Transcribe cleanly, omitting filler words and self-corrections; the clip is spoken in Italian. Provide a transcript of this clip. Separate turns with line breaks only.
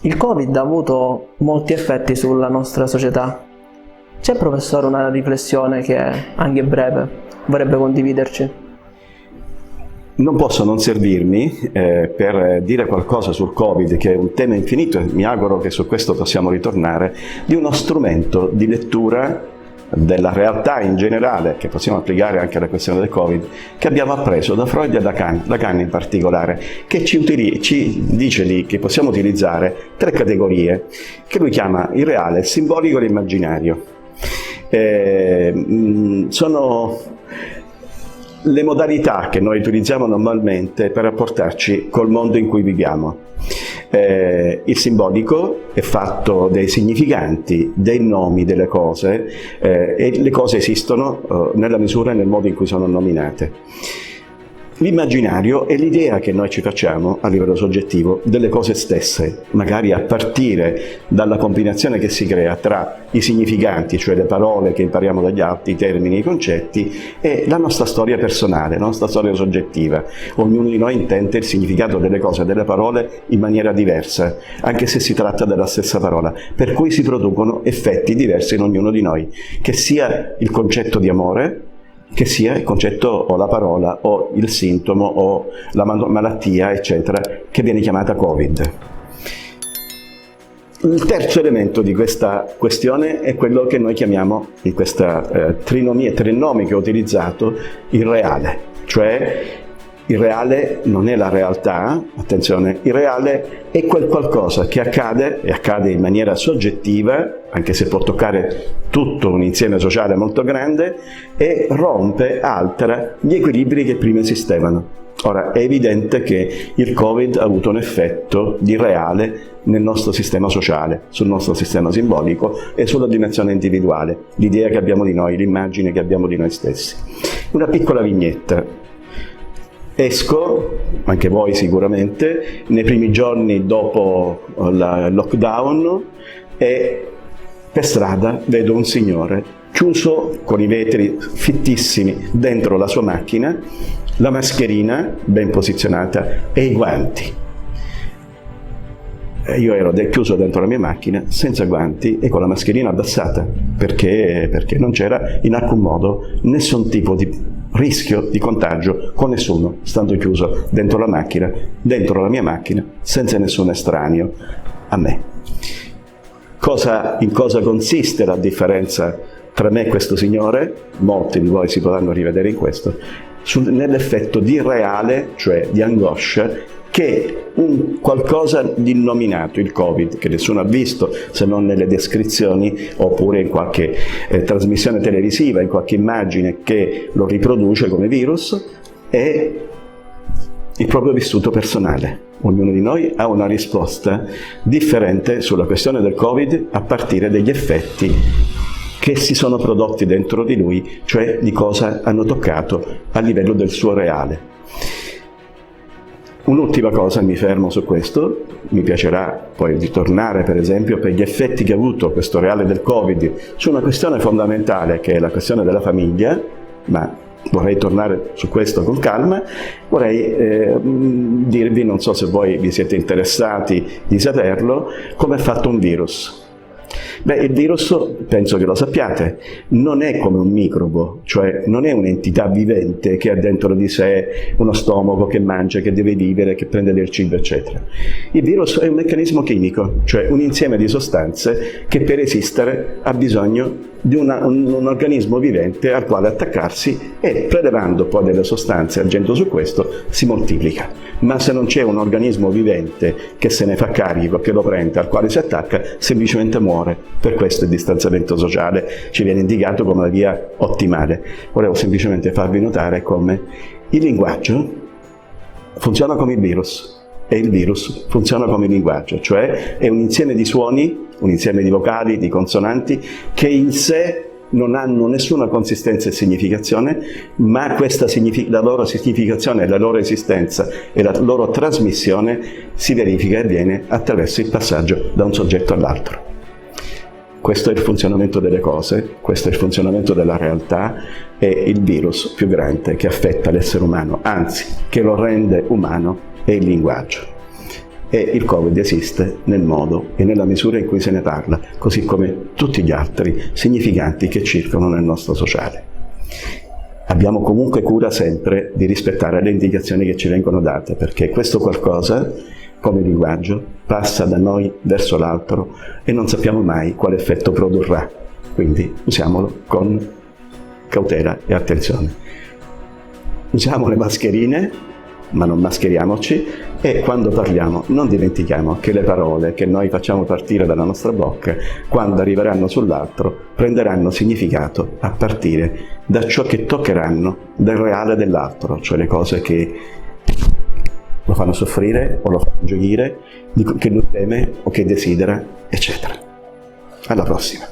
Il Covid ha avuto molti effetti sulla nostra società. C'è, professore, una riflessione che, anche breve, vorrebbe condividerci?
Non posso non servirmi per dire qualcosa sul Covid, che è un tema infinito e mi auguro che su questo possiamo ritornare, di uno strumento di lettura della realtà in generale, che possiamo applicare anche alla questione del Covid, che abbiamo appreso da Freud e da Lacan in particolare, che ci dice lì che possiamo utilizzare 3 categorie, che lui chiama il reale, il simbolico e l'immaginario. Sono le modalità che noi utilizziamo normalmente per rapportarci col mondo in cui viviamo. Il simbolico è fatto dei significanti, dei nomi delle cose, e le cose esistono nella misura e nel modo in cui sono nominate. L'immaginario è l'idea che noi ci facciamo a livello soggettivo delle cose stesse, magari a partire dalla combinazione che si crea tra i significanti, cioè le parole che impariamo dagli altri, i termini, i concetti, e la nostra storia personale, la nostra storia soggettiva. Ognuno di noi intende il significato delle cose, delle parole in maniera diversa, anche se si tratta della stessa parola, per cui si producono effetti diversi in ognuno di noi, che sia il concetto di amore, che sia il concetto o la parola o il sintomo o la malattia, eccetera, che viene chiamata Covid. Il terzo elemento di questa questione è quello che noi chiamiamo, in questa trinomi che ho utilizzato, il reale, cioè il reale non è la realtà, attenzione, il reale è quel qualcosa che accade, e accade in maniera soggettiva, anche se può toccare tutto un insieme sociale molto grande, e rompe, altera gli equilibri che prima esistevano. Ora, è evidente che il Covid ha avuto un effetto di reale nel nostro sistema sociale, sul nostro sistema simbolico e sulla dimensione individuale, l'idea che abbiamo di noi, l'immagine che abbiamo di noi stessi. Una piccola vignetta. Esco, anche voi sicuramente, nei primi giorni dopo il lockdown, e per strada vedo un signore chiuso con i vetri fittissimi dentro la sua macchina, la mascherina ben posizionata e i guanti. Io ero chiuso dentro la mia macchina senza guanti e con la mascherina abbassata, perché non c'era in alcun modo nessun tipo di rischio di contagio con nessuno, stando chiuso dentro la mia macchina, senza nessun estraneo a me. In cosa consiste la differenza tra me e questo signore? Molti di voi si potranno rivedere in questo, nell'effetto di reale, cioè di angoscia, che un qualcosa di innominato, il Covid, che nessuno ha visto se non nelle descrizioni oppure in qualche trasmissione televisiva, in qualche immagine che lo riproduce come virus, è il proprio vissuto personale. Ognuno di noi ha una risposta differente sulla questione del Covid a partire dagli effetti che si sono prodotti dentro di lui, cioè di cosa hanno toccato a livello del suo reale. Un'ultima cosa, mi fermo su questo, mi piacerà poi ritornare per esempio per gli effetti che ha avuto questo reale del Covid su una questione fondamentale che è la questione della famiglia, ma vorrei tornare su questo con calma. Vorrei dirvi, non so se voi vi siete interessati di saperlo, come è fatto un virus. Beh, il virus, penso che lo sappiate, non è come un microbo, cioè non è un'entità vivente che ha dentro di sé uno stomaco che mangia, che deve vivere, che prende del cibo, eccetera. Il virus è un meccanismo chimico, cioè un insieme di sostanze che per esistere ha bisogno di un organismo vivente al quale attaccarsi e prelevando poi delle sostanze, agendo su questo, si moltiplica. Ma se non c'è un organismo vivente che se ne fa carico, che lo prende, al quale si attacca, semplicemente muore. Per questo il distanziamento sociale ci viene indicato come la via ottimale. Volevo semplicemente farvi notare come il linguaggio funziona come il virus e il virus funziona come il linguaggio, cioè è un insieme di suoni, un insieme di vocali, di consonanti che in sé non hanno nessuna consistenza e significazione, ma la loro significazione, la loro esistenza e la loro trasmissione si verifica e avviene attraverso il passaggio da un soggetto all'altro. Questo è il funzionamento delle cose, questo è il funzionamento della realtà, è il virus più grande che affetta l'essere umano, anzi che lo rende umano, è il linguaggio. e il Covid esiste nel modo e nella misura in cui se ne parla, così come tutti gli altri significanti che circolano nel nostro sociale. Abbiamo comunque cura sempre di rispettare le indicazioni che ci vengono date, perché questo qualcosa, come linguaggio, passa da noi verso l'altro e non sappiamo mai quale effetto produrrà. Quindi usiamolo con cautela e attenzione. Usiamo le mascherine, ma non mascheriamoci, e quando parliamo non dimentichiamo che le parole che noi facciamo partire dalla nostra bocca, quando arriveranno sull'altro, prenderanno significato a partire da ciò che toccheranno del reale dell'altro, cioè le cose che lo fanno soffrire o lo fanno gioire, che lui teme o che desidera, eccetera. Alla prossima.